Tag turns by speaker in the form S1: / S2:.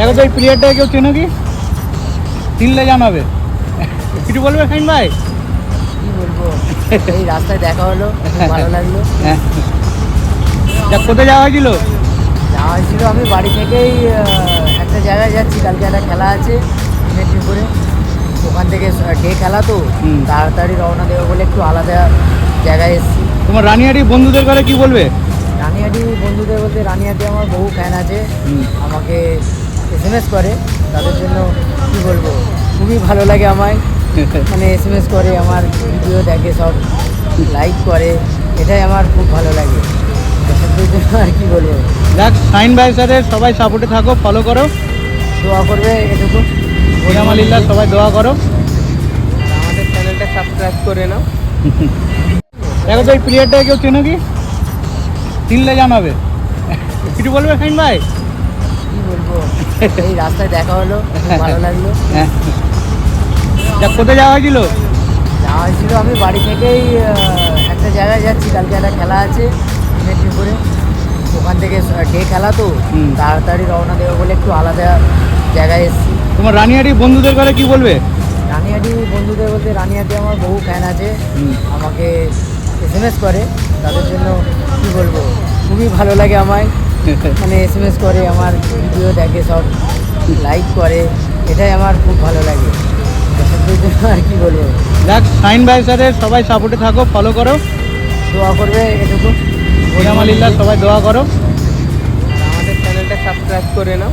S1: দেখো তো এই প্লেয়ারটাকে কেউ চেনো কি? চিনলে জানাবে। কিছু বলবে শাহিন ভাই?
S2: কি বলবো, এই রাস্তায় দেখা হলো, খুব ভালো লাগলো।
S1: হ্যাঁ, কোথায় যাওয়া হয়েছিল?
S2: যাওয়া হয়েছিল আমি বাড়ি থেকেই একটা জায়গায় যাচ্ছি, কালকে একটা খেলা আছে মেদিনীপুরে, ওখান থেকে ডে খেলা তো তাড়াতাড়ি রওনা দেবো বলে একটু আলাদা জায়গায় এসেছি।
S1: তোমার রানিহাটি বন্ধুদের করে কি বলবে?
S2: রানিহাটি বন্ধুদের বলতে রানিহাটি আমার বহু ফ্যান আছে, আমাকে SMS করে, তাদের জন্য কি বলবো, খুবই ভালো লাগে আমায়। মানে SMS করে, আমার ভিডিও দেখে, সব লাইক করে, এটাই আমার খুব ভালো লাগে। দর্শকদের জন্য আর কি বলবো,
S1: দেখ শাহিন ভাইয়ের সাথে সবাই সাপোর্টে থাকো, ফলো করো,
S2: দোয়া করবে এটুকু।
S1: ওয়ামালিল্লাহ, সবাই দোয়া করো।
S2: আমাদের চ্যানেলটা সাবস্ক্রাইব করে নাও।
S1: দেখো তো এই প্লেয়ারটাকে কেউ চেনো কি? চিনলে জানাবে। কিছু বলবে শাহিন ভাই?
S2: কি বলবো, এই রাস্তায় দেখা হলো, খুব ভালো লাগলো।
S1: হ্যাঁ, কোথায় যাওয়া হয়েছিল?
S2: যাওয়া হয়েছিল আমি বাড়ি থেকেই একটা জায়গায় যাচ্ছি, কালকে একটা খেলা আছে মেদিনীপুরে, ওখান থেকে ডে খেলা তো তাড়াতাড়ি রওনা দেবো বলে একটু আলাদা জায়গায় এসেছি।
S1: তোমার রানিহাটি বন্ধুদের করে কি বলবে?
S2: রানিহাটি বন্ধুদের বলতে রানিহাটি আমার বহু ফ্যান আছে, আমাকে SMS করে, তাদের জন্য কি বলবো, খুবই ভালো লাগে আমায়। মানে SMS করে, আমার ভিডিও দেখে, সব লাইক করে, এটাই আমার খুব ভালো লাগে। দর্শকদের জন্য আর কি বলবো,
S1: দেখ শাহিন ভাইয়ের সাথে সবাই সাপোর্টে থাকো, ফলো করো,
S2: দোয়া করবে এটুকু।
S1: ওয়ামালিল্লাহ, সবাই দোয়া করো।
S2: আমাদের চ্যানেলটা সাবস্ক্রাইব করে নাও।